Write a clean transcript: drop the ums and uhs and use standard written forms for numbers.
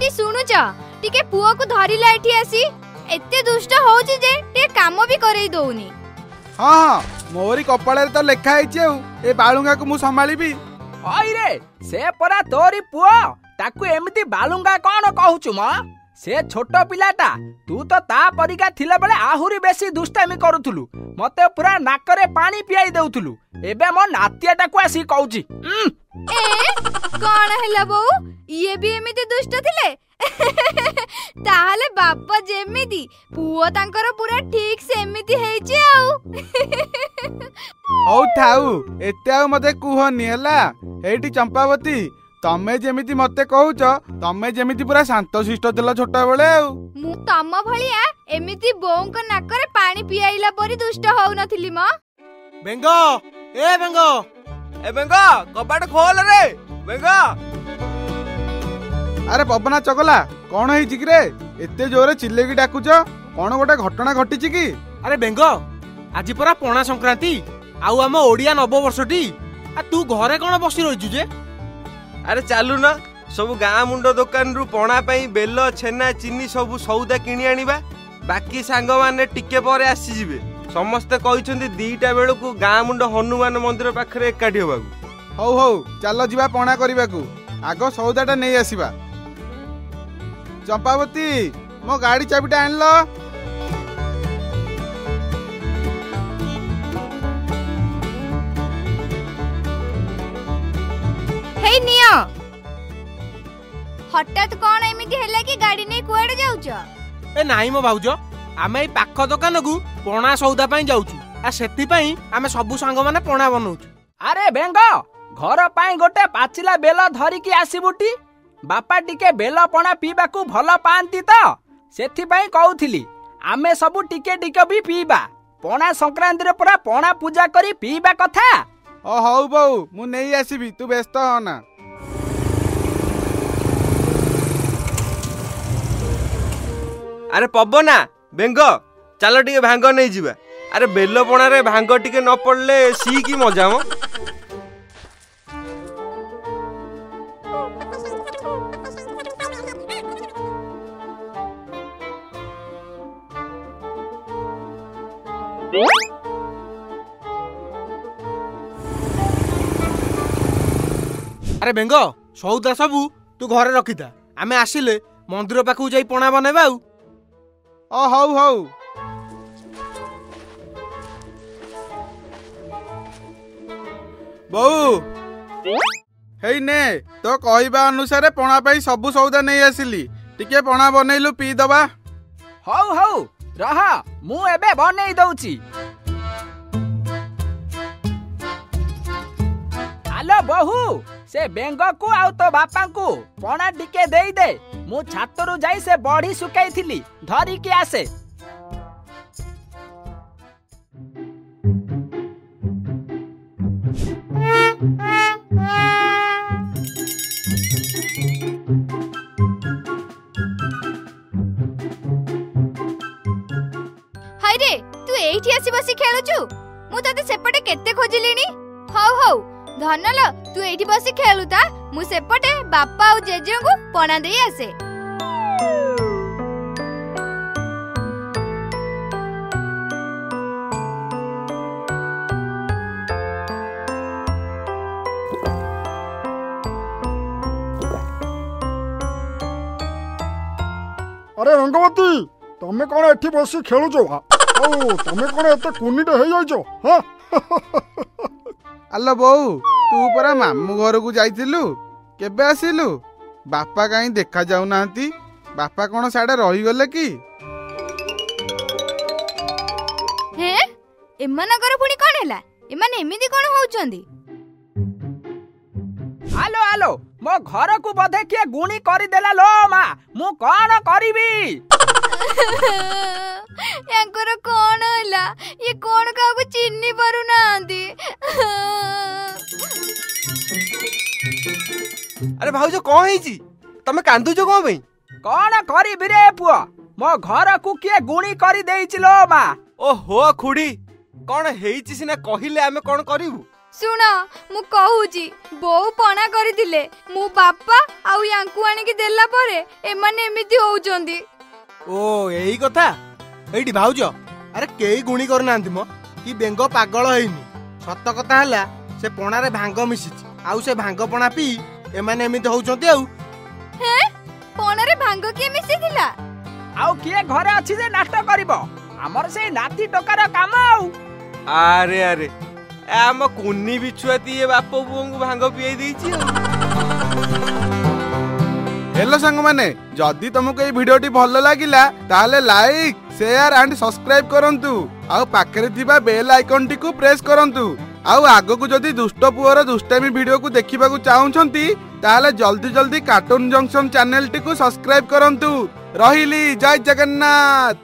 शुणुच टिके पुआ को धरिला एठी आसी एते दुष्ट होउची जे टे काम भी करई दउनी। हां हां मोरी कपाळे तो लेखा आइचे ए बालुंगा को मु संभाळीबी। ओइ रे से परा तोरी पुआ ताकू एमिति बालुंगा कोन कहूचु म से छोटो पिलाटा तू तो ता परिका थिला बेले आहुरी बेसी दुष्टामी करूथुलु मते पूरा नाकरे पानी पियाई देउथुलु एबे मो नातियाटा को आसी कहूची ए कोन हैला बो ये भी एमिति दुष्ट थिले ताहले बापा जेमिति पुओ तांकर पूरा ठीक से एमिति हेची आउ हौ थाउ एते आ मते कुहनी हला एठी चंपावती तमे जेमिति मते कहूच तमे जेमिति पूरा शांत शिष्ट थिला छोटा बेले मु तम भलिया एमिति बोंक नाकरे पानी पियाइला परी दुष्ट होउ नथिली म। बेंगो ए बेंगो कबाट खोल रे बेंगो। अरे पवना चगला कौन है रे एते जोरे चिल्ले की डाकुच कौन गोटे घटना घटी की? अरे बेंगो आज परा पणा संक्रांति आउ आम ओडिया नववर्षटी आ तू घरे कौन बसी रहिजु जे? अरे चालू ना सब गाँ मुंड दुकान रु पणा पई बेल छेना चीनी सब सौदा किणी आनिबा बाकी सांग माने टिके परे आसी जिवे समस्ते कहिसंती दीटा बेलकू गाँ मुंड हनुमान मंदिर पाखरे एकाठी होबाकू। हौ हौ चल जीवा पणा करिबाकू आगो सौदाटा नहीं आसीबा। चंपावती मो गाड़ी चाबिटा आनलो। हे नियो हठात कौन एमिति हैला कि गाड़ी नै कुआडे जाउछ? ए नाही मो भाउजो आमे ई पाख दुकान को पणा सौदा पई जाउछु आ सेति पई आमे सबु संग माने पणा बनौछु। अरे बेंगो घर पाई गोटे पाचिला बेल धरी की आसीबुटी बापा टिके बेल पणा पीबा को भल पांती तो सेथि पई कहउथिली आमे सबु टिके टिके भी पीबा पणा संक्रांति रे पूरा पणा पूजा करी पीबा कथा। ओ हौ बऊ मु नहीं आसीबी तू व्यस्त हो ना। अरे पवना बेंगो चलो टिके भांग नहीं जीवा। अरे बेल पणा रे भांग टिके न पड़ले सी की मजा मो। अरे बेंगो सौदा सबू तू घरे रखिथा आमे आसिले मंदिर पाखु जाई पणा बनेबा। ओ हौ हौ बऊ हेई ने तो कहबा अनुसार पणा पई सबु सौदा नहीं आसिली टिके पणा बनैलु पी दबा। हौ हौ रह मु एबे बनै दउची। आलो बहू से बेंग को आउ तो बापा को पणा टिके देई दे मु छातरू जाई से बड़ी सुकाई थिली धरी के आसे। हाय रे तू एठी आसी बसी खेलुचु मु तते सेपटे केते खोजिलिनी। हौ हौ धनल तू एठी बसी खेलुता मु सेपटे बापा और जेजे को पणा देई आसे। अरे रंगवती तमे कौन एठी बसी खेलुच तमे कौन एते कुनीटे हो जाइछो? हां अल्लो बऊ तू परा मामू घर को जाइथिलु केबे आसिलु? बापा कहीं देखा जाऊ नांती बापा कौन साडे रही गले की? हे एमानकर पुणी कोन हैला एमाने एमिति कोन होउचंदी? आलो आलो ମୋ ଘରକୁ ବୋଧେ କିଏ ଗୁଣି କରିଦେଲା ଲୋ ମା। ମୁଁ କଣ କରିବି? ୟାଙ୍କର କଣ ହେଲା? ଇଏ କଣ କାହାକୁ ଚିହ୍ନି ପାରୁନାହାନ୍ତି? ଆରେ ଭାଉଜ କଣ ହେଇଛି? ତମେ କାନ୍ଦୁଛ କଣ ପାଇଁ? କଣ କରିବି ରେ ପୁଅ? ମୋ ଘରକୁ କିଏ ଗୁଣି କରିଦେଇଛି ଲୋ ମା। ଓହୋ ଖୁଡି, କଣ ହେଇଛି ସିନା କହିଲେ ଆମେ କଣ କରିବୁ। ଶୁଣ, ମୁଁ କହୁଛି, ବୋଉ ପଣା କରିଥିଲେ, ମୁଁ ବାପା ଆଉ ୟାଙ୍କୁ ଆଣିକି ଦେଲା ପରେ ଏମାନେ ଏମିତି ହଉଛନ୍ତି। ଓ ଏଇ କଥା। ଏଇଠି ଭାଉଜ, ଆରେ କେହି ଗୁଣି କରୁନାହାନ୍ତି ମ। କି ବେଙ୍ଗ ପାଗଳ ହେଇନି। ସତ କଥା ହେଲା, ସେ ପଣାରେ ଭାଙ୍ଗ ମିଶିଛି। ଆଉ ସେ ଭାଙ୍ଗ ପଣା ପିଇ ଏମାନେ ଏମିତି ହଉଛନ୍ତି ଆଉ। ହେଁ, ପଣାରେ ଭାଙ୍ଗ କିଏ ମିଶିଥିଲା? ଆଉ କିଏ ଘରେ ଅଛି ଯେ ନାଟ କରିବ? ଆମର ସେଇ ନାତି ଟୋକାର କାମ ଆଉ। ଆରେ ଆରେ, ଆମ କୁନି ବିଛୁଆତି ଏ ବାପ ପୁଅଙ୍କୁ ଭାଙ୍ଗ ପିଆଇ ଦେଇଛି ଆଉ। ହେଲୋ ସାଙ୍ଗମାନେ, ଯଦି ତମକୁ এই ଭିଡିଓଟି ଭଲ ଲାଗିଲା ତାହେଲେ ଲାଇକ୍, ସେୟାର ଆଣ୍ଡ ସବସ୍କ୍ରାଇବ କରନ୍ତୁ। ଆଉ ପାଖରେ ଥିବା ବେଲ୍ ଆଇକନଟିକୁ ପ୍ରେସ୍ କରନ୍ତୁ। ଆଉ ଆଗକୁ ଯଦି ଦୁଷ୍ଟ ପୁଅର ଦୁଷ୍ଟାମୀ ଭିଡିଓକୁ ଦେଖିବାକୁ ଚାହୁଁଛନ୍ତି ତାହେଲେ ଜଲ୍ଦି ଜଲ୍ଦି କାର୍ଟୁନ ଜଙ୍କସନ ଚ୍ୟାନେଲଟିକୁ ସବସ୍କ୍ରାଇବ କରନ୍ତୁ। ରହିଲି, ଜୟ ଜଗନ୍ନାଥ।